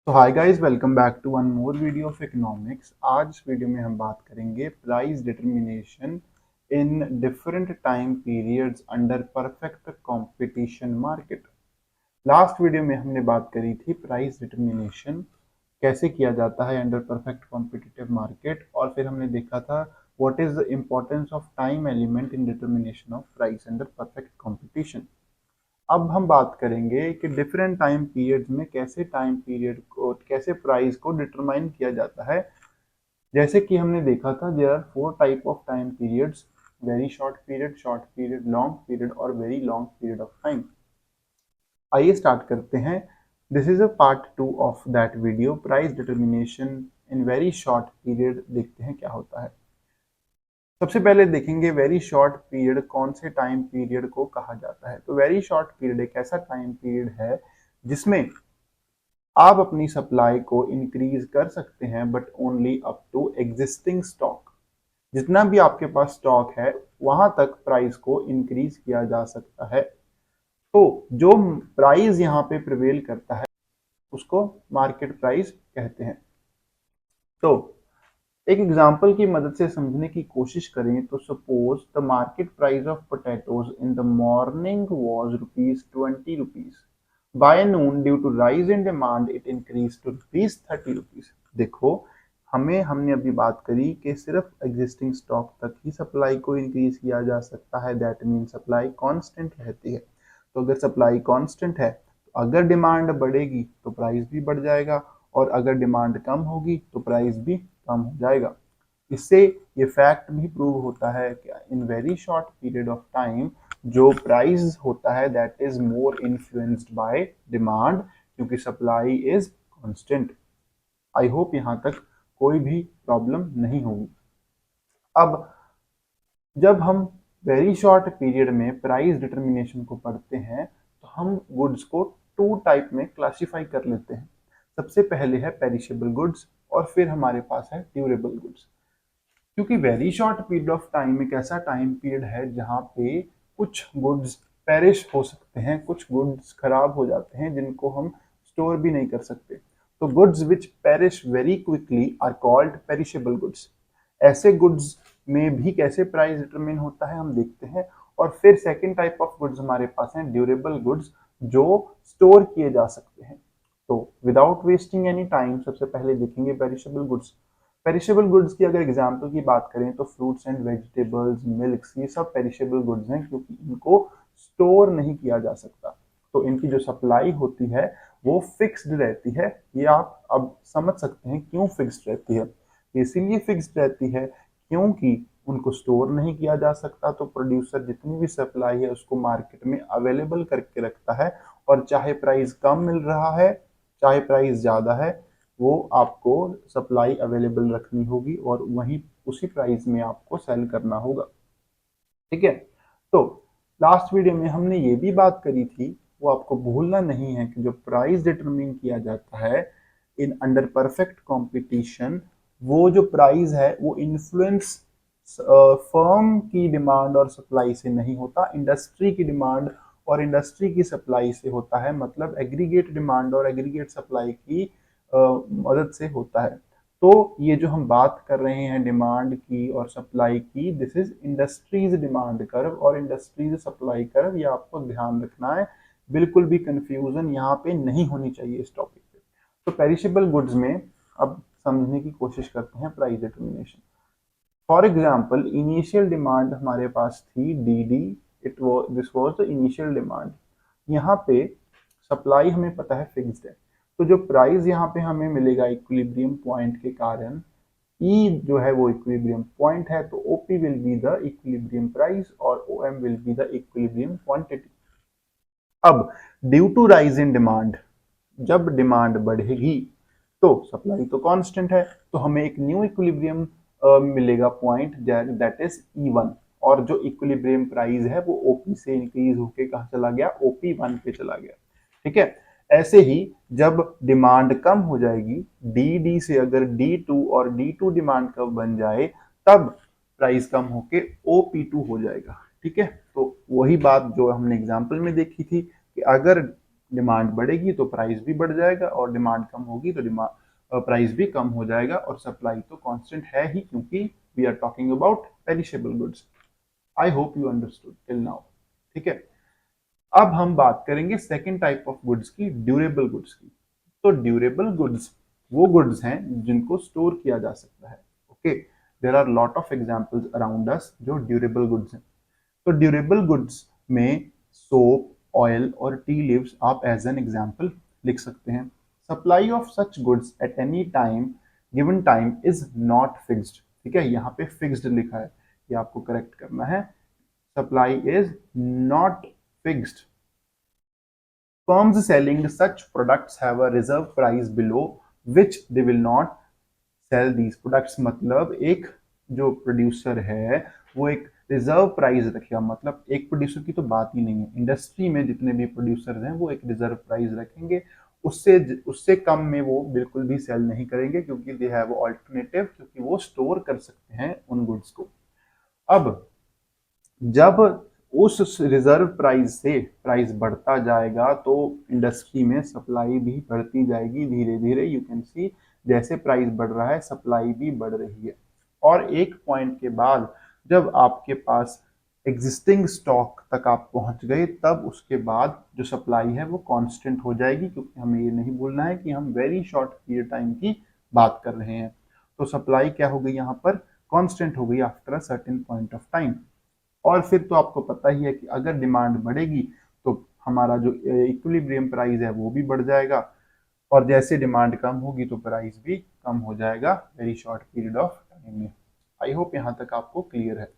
तो hi guys, welcome back to one more video of economics. आज इस video में हम बात करेंगे price determination in different time periods under perfect competition market. Last video में हमने बात करी थी प्राइस डिटरमिनेशन कैसे किया जाता है अंडर परफेक्ट कॉम्पिटिटिव मार्केट, और फिर हमने देखा था what is the importance of time element in determination of price under perfect competition. अब हम बात करेंगे कि डिफरेंट टाइम पीरियड्स में कैसे टाइम पीरियड को, कैसे प्राइस को डिटरमाइन किया जाता है। जैसे कि हमने देखा था there are four type of time periods: very short period, long period और very long period of time. आइए स्टार्ट करते हैं। This is a part 2 of that video, price determination in very short period. देखते हैं क्या होता है। सबसे पहले देखेंगे वेरी शॉर्ट पीरियड कौन से टाइम पीरियड को कहा जाता है। तो वेरी शॉर्ट पीरियड एक ऐसा टाइम पीरियड है जिसमें आप अपनी सप्लाई को इंक्रीज कर सकते हैं, but only up to existing stock. जितना भी आपके पास स्टॉक है वहां तक प्राइस को इंक्रीज किया जा सकता है। तो जो प्राइस यहाँ पे प्रिवेल करता है उसको मार्केट प्राइस कहते हैं। तो एक एग्जाम्पल की मदद से समझने की कोशिश करें तो suppose the market price of potatoes in the morning was ₹20। By noon due to rise in demand it increase to ₹30। देखो, हमने अभी बात करी कि सिर्फ एग्जिस्टिंग स्टॉक तक ही सप्लाई को इंक्रीज किया जा सकता है। दैट मीन सप्लाई कांस्टेंट रहती है। तो अगर सप्लाई कांस्टेंट है तो अगर डिमांड बढ़ेगी तो प्राइस भी बढ़ जाएगा, और अगर डिमांड कम होगी तो प्राइस भी कम हो जाएगा। इससे ये फैक्ट भी प्रूव होता है कि in very short period of time जो प्राइस होता है that is more influenced by demand, क्योंकि supply is constant. I hope यहाँ तक कोई भी प्रॉब्लम नहीं होगी। अब जब हम वेरी शॉर्ट पीरियड में प्राइस डिटर्मिनेशन को पढ़ते हैं तो हम गुड्स को टू टाइप में क्लासिफाई कर लेते हैं। सबसे पहले है पेरिशेबल गुड्स और फिर हमारे पास है ड्यूरेबल गुड्स। क्योंकि very short period of time एक ऐसा टाइम पीरियड है जहाँ पे कुछ गुड्स पेरिश हो सकते हैं, कुछ गुड्स खराब हो जाते हैं जिनको हम स्टोर भी नहीं कर सकते। तो goods which perish very quickly are called perishable goods. ऐसे गुड्स में भी कैसे प्राइस डिटरमिन होता है हम देखते हैं। और फिर सेकेंड टाइप ऑफ गुड्स हमारे पास हैं ड्यूरेबल गुड्स, जो स्टोर किए जा सकते हैं। तो विदाउट वेस्टिंग एनी टाइम सबसे पहले देखेंगे पेरिशेबल गुड्स। पेरिशेबल गुड्स की अगर एग्जांपल की बात करें तो फ्रूट्स एंड वेजिटेबल्स, मिल्क्स, ये सब पेरिशेबल गुड्स हैं क्योंकि इनको स्टोर नहीं किया जा सकता। तो इनकी जो सप्लाई होती है वो फिक्स्ड रहती है। ये आप अब समझ सकते हैं क्यों फिक्स्ड रहती है। इसीलिए फिक्स्ड रहती है क्योंकि उनको स्टोर नहीं किया जा सकता। तो प्रोड्यूसर जितनी भी सप्लाई है उसको मार्केट में अवेलेबल करके रखता है, और चाहे प्राइस कम मिल रहा है चाहे प्राइस ज़्यादा है, वो आपको सप्लाई अवेलेबल रखनी होगी और वहीं उसी प्राइस में आपको सेल करना होगा। ठीक है। तो लास्ट वीडियो में हमने ये भी बात करी थी, वो आपको भूलना नहीं है, कि जो प्राइस डिटरमिन किया जाता है इन अंडर परफेक्ट कंपटीशन, वो जो प्राइस है वो इन्फ्लुएंस फर्म की डिमांड और सप्लाई से नहीं होता, इंडस्ट्री की डिमांड और इंडस्ट्री की सप्लाई से होता है। मतलब एग्रीगेट डिमांड और एग्रीगेट सप्लाई की मदद से होता है। तो ये जो हम बात कर रहे हैं डिमांड की और सप्लाई की, this is industries demand curve और इंडस्ट्रीज सप्लाई कर्व। ये आपको ध्यान रखना है, बिल्कुल भी कंफ्यूजन यहाँ पे नहीं होनी चाहिए इस टॉपिक पे। तो पेरिशेबल गुड्स में अब समझने की कोशिश करते हैं price determination. For example initial demand हमारे पास थी D D, this was the initial demand. यहाँ पे सप्लाई हमें पता है फिक्स्ड है, तो जो प्राइस यहाँ पे हमें मिलेगा इक्विलिब्रियम पॉइंट के कारण, ई जो है वो इक्विलिब्रियम पॉइंट है, तो OP will be the equilibrium price और OM will be the equilibrium quantity. अब due to rise in demand, जब डिमांड बढ़ेगी तो सप्लाई तो कांस्टेंट है, तो हमें एक न्यू इक्विलिब्रियम मिलेगा पॉइंट, दैट इज E1। और जो इक्विलिब्रियम प्राइस है वो ओपी से इंक्रीज होके कहाँ चला गया, OP1 पे चला गया। ठीक है। ऐसे ही जब डिमांड कम हो जाएगी डी से, अगर D2 और D2 डिमांड कब बन जाए तब प्राइस कम होके OP2 हो जाएगा। ठीक है। तो वही बात जो हमने एग्जाम्पल में देखी थी कि अगर डिमांड बढ़ेगी तो प्राइस भी बढ़ जाएगा, और डिमांड कम होगी तो प्राइस भी कम हो जाएगा, और सप्लाई तो कांस्टेंट है ही, क्योंकि we are talking about perishable goods. I hope you understood till now. ठीक है, अब हम बात करेंगे सेकेंड टाइप ऑफ गुड्स की, ड्यूरेबल गुड्स की। तो ड्यूरेबल गुड्स वो गुड्स हैं जिनको स्टोर किया जा सकता है। Okay, there are lot of examples around us जो ड्यूरेबल गुड्स हैं। तो ड्यूरेबल गुड्स में सोप, ऑयल और टी लीव्स आप एज एन एग्जाम्पल लिख सकते हैं। Supply of such goods at any time given time is not fixed. ठीक है, यहाँ पे फिक्स्ड लिखा है, ये आपको करेक्ट करना है। Supply is not fixed. Firms selling such products have a reserve price below which they will not sell these products। मतलब एक जो प्रोड्यूसर है वो एक रिजर्व प्राइस रखेगा, मतलब एक प्रोड्यूसर की तो बात ही नहीं है, इंडस्ट्री में जितने भी प्रोड्यूसर हैं वो एक रिजर्व प्राइस रखेंगे, उससे उससे कम में वो बिल्कुल भी सेल नहीं करेंगे, क्योंकि दे हैव ऑल्टरनेटिव, क्योंकि वो स्टोर कर सकते हैं उन गुड्स को। अब जब उस रिजर्व प्राइस से प्राइस बढ़ता जाएगा तो इंडस्ट्री में सप्लाई भी बढ़ती जाएगी धीरे धीरे। यू कैन सी जैसे प्राइस बढ़ रहा है सप्लाई भी बढ़ रही है, और एक पॉइंट के बाद जब आपके पास एग्जिस्टिंग स्टॉक तक आप पहुंच गए, तब उसके बाद जो सप्लाई है वो कांस्टेंट हो जाएगी, क्योंकि हमें ये नहीं भूलना है कि हम वेरी शॉर्ट पीरियड टाइम की बात कर रहे हैं। तो सप्लाई क्या हो गई यहाँ पर, कांस्टेंट हो गई after a certain point of time. और फिर तो आपको पता ही है कि अगर डिमांड बढ़ेगी तो हमारा जो इक्विलिब्रियम प्राइस है वो भी बढ़ जाएगा, और जैसे डिमांड कम होगी तो प्राइस भी कम हो जाएगा very short period of time में। आई होप यहाँ तक आपको क्लियर है।